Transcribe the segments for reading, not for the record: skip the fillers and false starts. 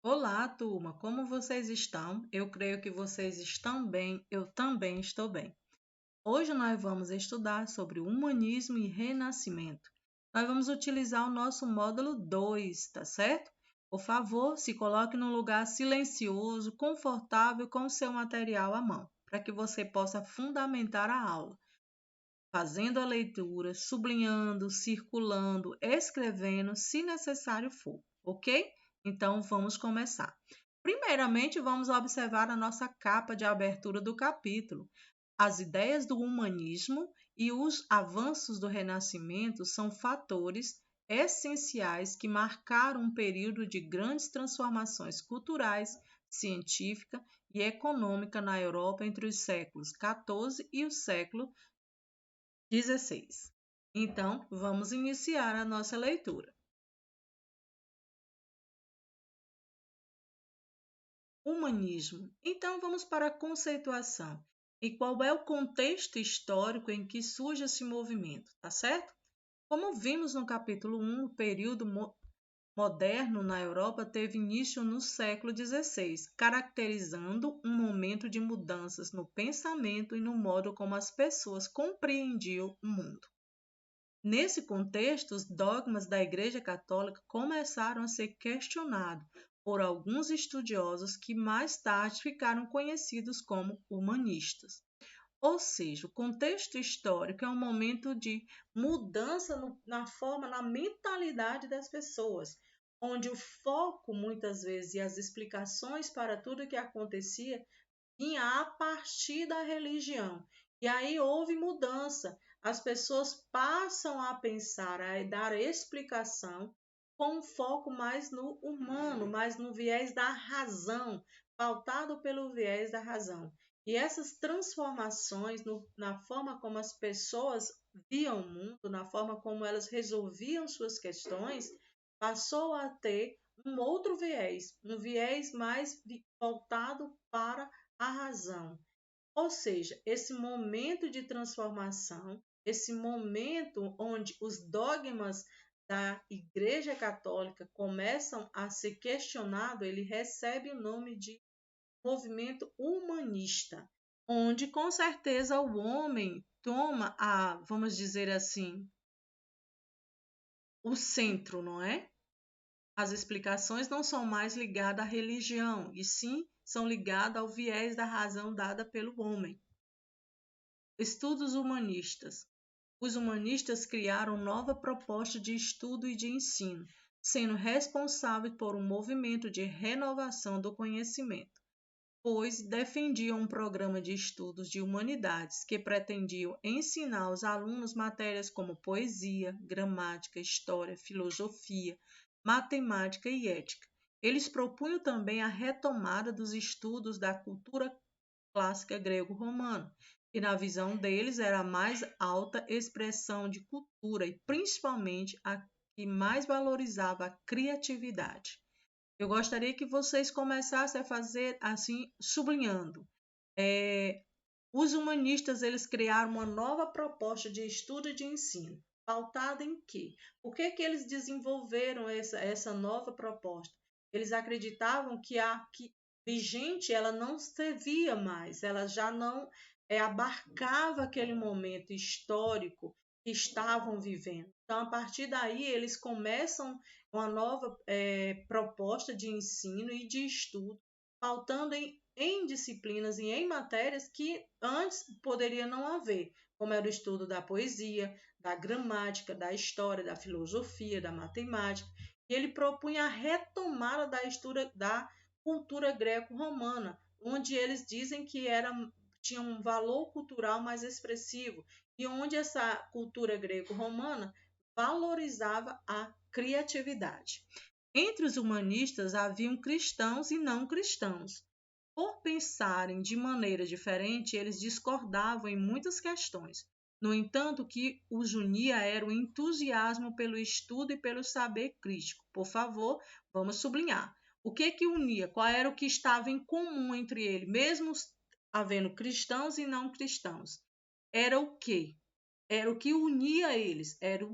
Olá, turma, como vocês estão? Eu creio que vocês estão bem, eu também estou bem. Hoje nós vamos estudar sobre humanismo e renascimento. Nós vamos utilizar o nosso módulo 2, tá certo? Por favor, se coloque num lugar silencioso, confortável, com o seu material à mão, para que você possa fundamentar a aula, fazendo a leitura, sublinhando, circulando, escrevendo, se necessário for, ok? Então vamos começar. Primeiramente, vamos observar a nossa capa de abertura do capítulo. As ideias do humanismo e os avanços do Renascimento são fatores essenciais que marcaram um período de grandes transformações culturais, científica e econômica na Europa entre os séculos XIV e o século 16. Então, vamos iniciar a nossa leitura. Humanismo. Então, vamos para a conceituação. E qual é o contexto histórico em que surge esse movimento, tá certo? Como vimos no capítulo 1, o período moderno na Europa teve início no século XVI, caracterizando um momento de mudanças no pensamento e no modo como as pessoas compreendiam o mundo. Nesse contexto, os dogmas da Igreja Católica começaram a ser questionados por alguns estudiosos que mais tarde ficaram conhecidos como humanistas. Ou seja, o contexto histórico é um momento de mudança na forma, na mentalidade das pessoas, onde o foco, muitas vezes, e as explicações para tudo o que acontecia vinha a partir da religião. E aí houve mudança. As pessoas passam a pensar, a dar explicação com um foco mais no humano, mais no viés da razão, pautado pelo viés da razão. E essas transformações na forma como as pessoas viam o mundo, na forma como elas resolviam suas questões, passou a ter um outro viés, um viés mais voltado para a razão. Ou seja, esse momento de transformação, esse momento onde os dogmas da Igreja Católica começam a ser questionados, ele recebe o nome de movimento humanista, onde com certeza o homem toma vamos dizer assim, o centro, não é? As explicações não são mais ligadas à religião, e sim são ligadas ao viés da razão dada pelo homem. Estudos humanistas. Os humanistas criaram nova proposta de estudo e de ensino, sendo responsáveis por um movimento de renovação do conhecimento, pois defendiam um programa de estudos de humanidades que pretendiam ensinar aos alunos matérias como poesia, gramática, história, filosofia, matemática e ética. Eles propunham também a retomada dos estudos da cultura clássica grego-romana, que na visão deles era a mais alta expressão de cultura e principalmente a que mais valorizava a criatividade. Eu gostaria que vocês começassem a fazer assim, sublinhando. Os humanistas eles criaram uma nova proposta de estudo e de ensino, pautada em quê? Por que eles desenvolveram essa nova proposta? Eles acreditavam que a vigente ela não servia mais, ela já não abarcava aquele momento histórico que estavam vivendo. Então, a partir daí, eles começam uma nova proposta de ensino e de estudo, pautando em disciplinas e em matérias que antes poderia não haver, como era o estudo da poesia, da gramática, da história, da filosofia, da matemática. E ele propunha a retomada da cultura greco-romana, onde eles dizem que tinha um valor cultural mais expressivo e onde essa cultura greco-romana valorizava a criatividade. Entre os humanistas haviam cristãos e não cristãos. Por pensarem de maneira diferente, eles discordavam em muitas questões. No entanto, o que os unia era o entusiasmo pelo estudo e pelo saber crítico. Por favor, vamos sublinhar. O que unia? Qual era o que estava em comum entre eles, mesmo havendo cristãos e não cristãos? Era o quê? Era o que unia eles, era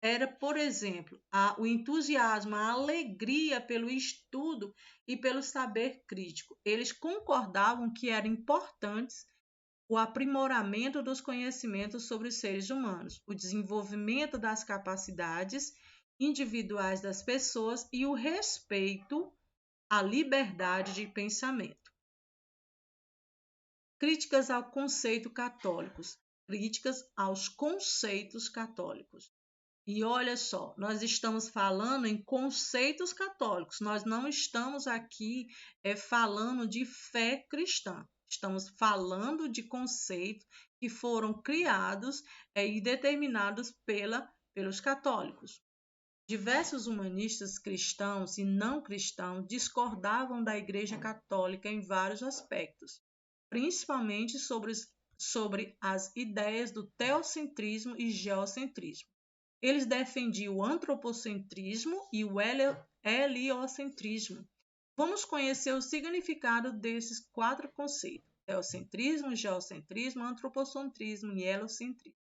era, por exemplo, o entusiasmo, a alegria pelo estudo e pelo saber crítico. Eles concordavam que era importante o aprimoramento dos conhecimentos sobre os seres humanos, o desenvolvimento das capacidades individuais das pessoas e o respeito à liberdade de pensamento. Críticas ao conceito católicos, críticas aos conceitos católicos. E olha só, nós estamos falando em conceitos católicos, nós não estamos aqui falando de fé cristã, estamos falando de conceitos que foram criados e determinados pelos católicos. Diversos humanistas cristãos e não cristãos discordavam da Igreja Católica em vários aspectos, principalmente sobre as ideias do teocentrismo e geocentrismo. Eles defendiam o antropocentrismo e o heliocentrismo. Vamos conhecer o significado desses 4 conceitos: teocentrismo, geocentrismo, antropocentrismo e heliocentrismo.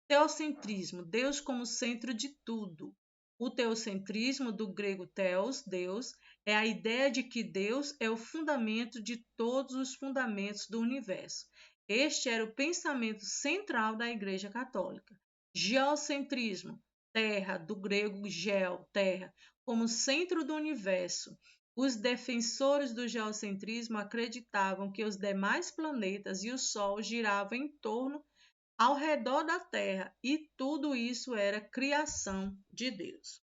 Teocentrismo, Deus como centro de tudo. O teocentrismo, do grego theos, Deus, é a ideia de que Deus é o fundamento de todos os fundamentos do universo. Este era o pensamento central da Igreja Católica. Geocentrismo, terra, do grego geo, terra, como centro do universo. Os defensores do geocentrismo acreditavam que os demais planetas e o Sol giravam em torno ao redor da Terra, e tudo isso era criação de Deus.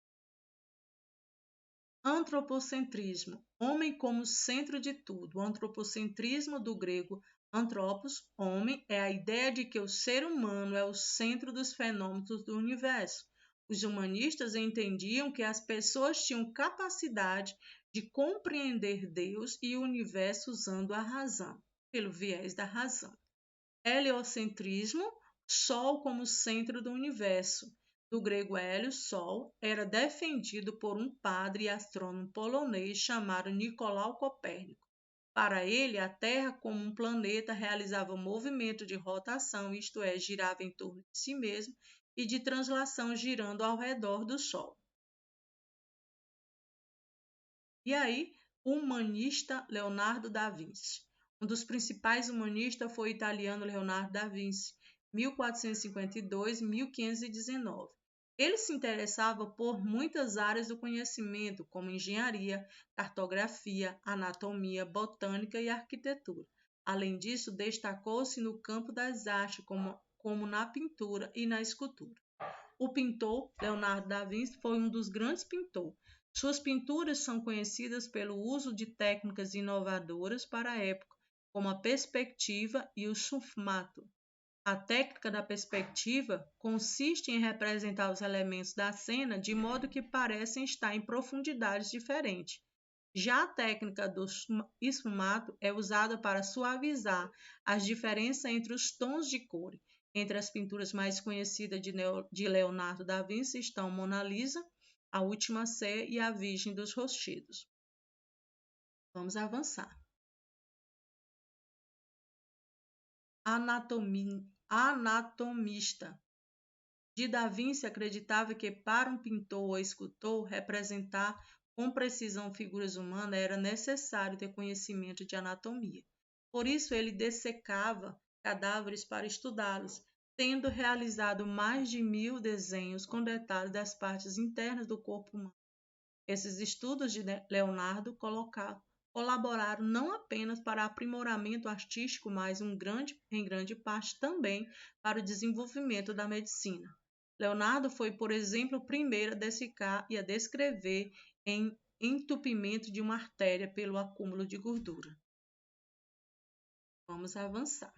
Antropocentrismo, homem como centro de tudo. O antropocentrismo, do grego anthropos, homem, é a ideia de que o ser humano é o centro dos fenômenos do universo. Os humanistas entendiam que as pessoas tinham capacidade de compreender Deus e o universo usando a razão, pelo viés da razão. Heliocentrismo, Sol como centro do universo. Do grego Hélios, Sol, era defendido por um padre e astrônomo polonês chamado Nicolau Copérnico. Para ele, a Terra, como um planeta, realizava um movimento de rotação, isto é, girava em torno de si mesmo, e de translação, girando ao redor do Sol. E aí, o humanista Leonardo da Vinci. Um dos principais humanistas foi o italiano Leonardo da Vinci, 1452-1519. Ele se interessava por muitas áreas do conhecimento, como engenharia, cartografia, anatomia, botânica e arquitetura. Além disso, destacou-se no campo das artes, como na pintura e na escultura. O pintor Leonardo da Vinci foi um dos grandes pintores. Suas pinturas são conhecidas pelo uso de técnicas inovadoras para a época, como a perspectiva e o sfumato. A técnica da perspectiva consiste em representar os elementos da cena de modo que parecem estar em profundidades diferentes. Já a técnica do sfumato é usada para suavizar as diferenças entre os tons de cor. Entre as pinturas mais conhecidas de Leonardo da Vinci estão Mona Lisa, A Última Ceia e A Virgem dos Rochedos. Vamos avançar. Anatomista. De Da Vinci acreditava que para um pintor ou escultor representar com precisão figuras humanas era necessário ter conhecimento de anatomia. Por isso ele dessecava cadáveres para estudá-los, tendo realizado mais de 1000 desenhos com detalhes das partes internas do corpo humano. Esses estudos de Leonardo colaboraram não apenas para aprimoramento artístico, mas em grande parte também para o desenvolvimento da medicina. Leonardo foi, por exemplo, o primeiro a dessecar e a descrever em entupimento de uma artéria pelo acúmulo de gordura. Vamos avançar.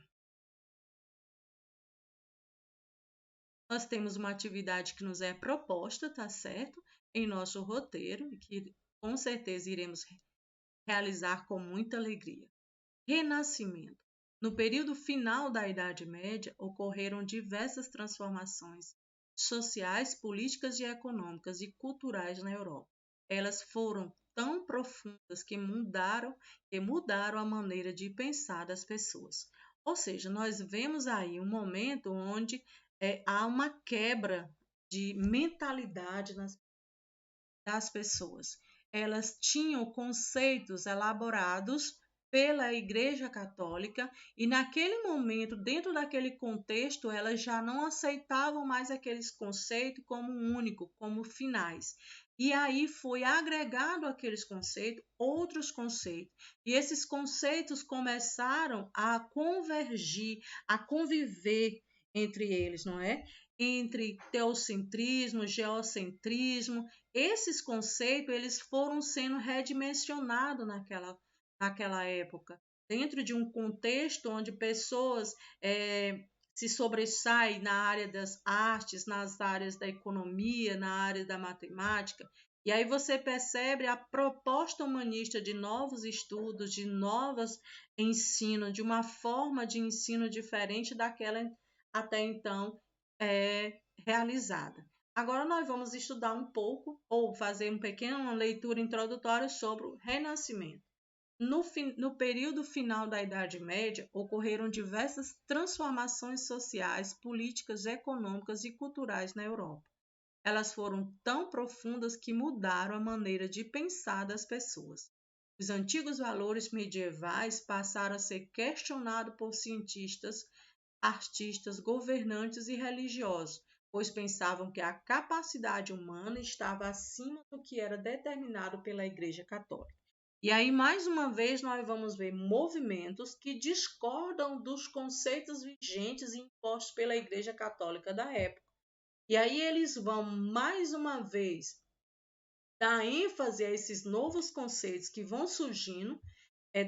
Nós temos uma atividade que nos é proposta, tá certo? Em nosso roteiro, e que com certeza iremos realizar com muita alegria. Renascimento. No período final da Idade Média, ocorreram diversas transformações sociais, políticas e econômicas e culturais na Europa. Elas foram tão profundas que mudaram a maneira de pensar das pessoas. Ou seja, nós vemos aí um momento onde há uma quebra de mentalidade das pessoas. Elas tinham conceitos elaborados pela Igreja Católica e naquele momento, dentro daquele contexto, elas já não aceitavam mais aqueles conceitos como único, como finais. E aí foi agregado àqueles conceitos outros conceitos. E esses conceitos começaram a convergir, a conviver entre eles, não é? Entre teocentrismo, geocentrismo, esses conceitos eles foram sendo redimensionados naquela época, dentro de um contexto onde pessoas se sobressaem na área das artes, nas áreas da economia, na área da matemática. E aí você percebe a proposta humanista de novos estudos, de novos ensino, de uma forma de ensino diferente daquela até então realizada. Agora nós vamos estudar um pouco, ou fazer uma pequena leitura introdutória sobre o Renascimento. No período final da Idade Média, ocorreram diversas transformações sociais, políticas, econômicas e culturais na Europa. Elas foram tão profundas que mudaram a maneira de pensar das pessoas. Os antigos valores medievais passaram a ser questionados por cientistas, artistas, governantes e religiosos, pois pensavam que a capacidade humana estava acima do que era determinado pela Igreja Católica. E aí, mais uma vez, nós vamos ver movimentos que discordam dos conceitos vigentes e impostos pela Igreja Católica da época. E aí eles vão, mais uma vez, dar ênfase a esses novos conceitos que vão surgindo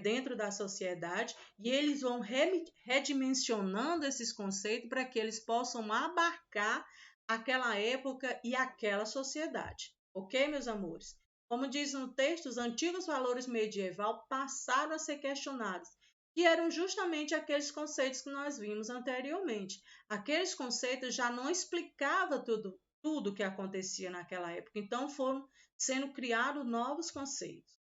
dentro da sociedade e eles vão redimensionando esses conceitos para que eles possam abarcar aquela época e aquela sociedade. Ok, meus amores? Como diz no texto, os antigos valores medieval passaram a ser questionados, que eram justamente aqueles conceitos que nós vimos anteriormente. Aqueles conceitos já não explicavam tudo o que acontecia naquela época, então foram sendo criados novos conceitos.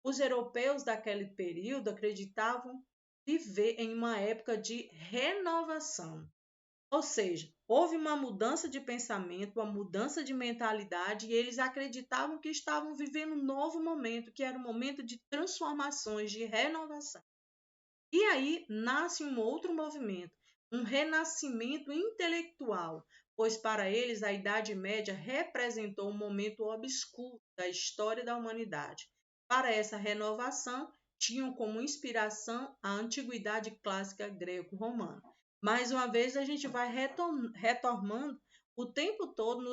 Os europeus daquele período acreditavam viver em uma época de renovação. Ou seja, houve uma mudança de pensamento, uma mudança de mentalidade, e eles acreditavam que estavam vivendo um novo momento, que era um momento de transformações, de renovação. E aí nasce um outro movimento, um renascimento intelectual, pois para eles a Idade Média representou um momento obscuro da história da humanidade. Para essa renovação, tinham como inspiração a antiguidade clássica greco-romana. Mais uma vez, a gente vai retomando o tempo todo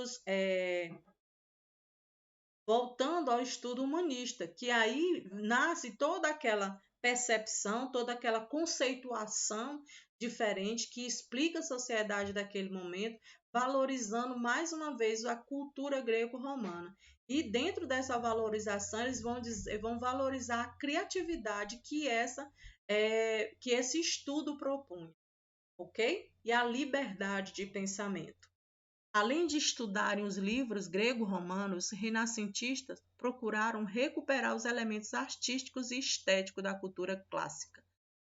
voltando ao estudo humanista, que aí nasce toda aquela percepção, toda aquela conceituação diferente que explica a sociedade daquele momento, valorizando mais uma vez a cultura greco-romana. E dentro dessa valorização, eles vão valorizar a criatividade que esse estudo propunha, ok? E a liberdade de pensamento. Além de estudarem os livros grego-romanos, os renascentistas procuraram recuperar os elementos artísticos e estéticos da cultura clássica,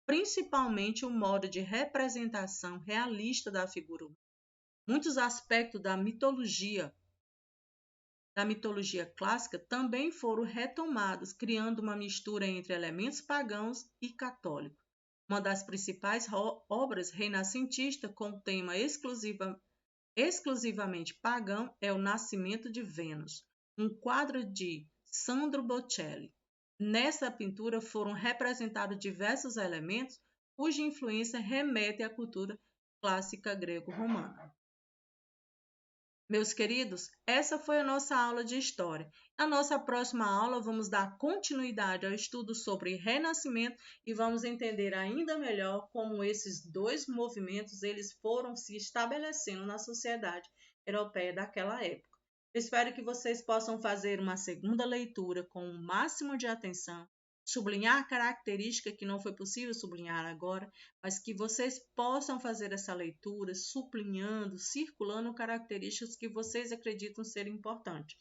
principalmente o modo de representação realista da figura humana. Muitos aspectos da mitologia clássica também foram retomados, criando uma mistura entre elementos pagãos e católicos. Uma das principais obras renascentistas com tema exclusivamente pagão é O Nascimento de Vênus, um quadro de Sandro Botticelli. Nessa pintura foram representados diversos elementos cuja influência remete à cultura clássica grego-romana. Meus queridos, essa foi a nossa aula de História. Na nossa próxima aula, vamos dar continuidade ao estudo sobre Renascimento e vamos entender ainda melhor como esses dois movimentos eles foram se estabelecendo na sociedade europeia daquela época. Eu espero que vocês possam fazer uma segunda leitura com o máximo de atenção, sublinhar características que não foi possível sublinhar agora, mas que vocês possam fazer essa leitura, sublinhando, circulando características que vocês acreditam ser importantes.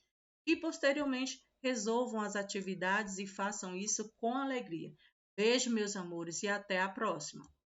E, posteriormente, resolvam as atividades e façam isso com alegria. Beijo, meus amores, e até a próxima!